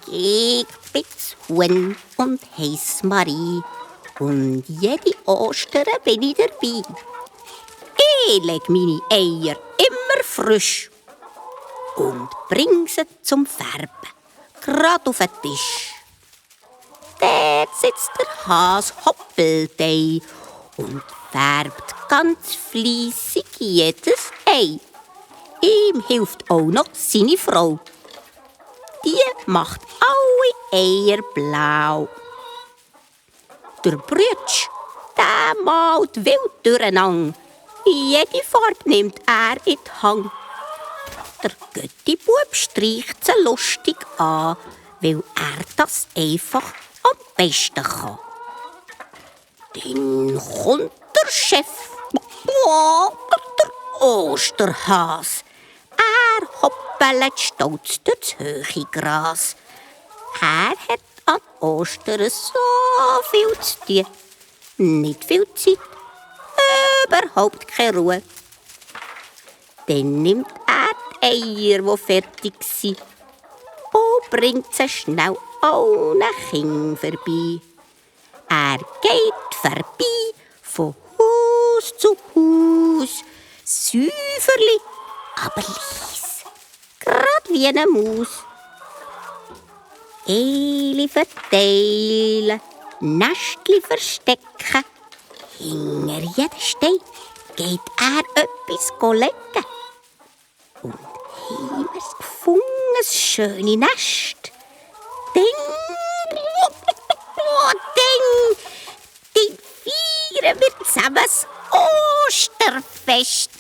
Ich bin's Huhn und heiss Marie. Und jede Ostern bin ich dabei. Ich leg meine Eier immer frisch und bring sie zum Färben, grad auf den Tisch. Dort sitzt der Has Hoppeldei und färbt ganz fleissig jedes Ei. Ihm hilft auch noch seine Frau. Die macht alle Eier blau. Der Brütsch, der malt wild durcheinander. Jede Farbe nimmt er in die Hand. Der Götti-Bub streicht sie lustig an, weil er das einfach am besten kann. Dann kommt der Chef, der Osterhas. Er hoppelt stolz durchs hohe Gras. Er hat an Ostern so viel zu tun. Nicht viel Zeit, überhaupt keine Ruhe. Dann nimmt er die Eier, die fertig sind, und bringt sie schnell allen Kindern vorbei. Er geht vorbei von Haus zu Haus, säuferli, aber leis, grad wie eine Maus. Eili verteilen, Nestli verstecken. Hinter jeden Stein geht er etwas legen. Und haben wir's gefunden, ein schönes Nest. Ding, ding, ding feiern wir zusammen das Osterfest.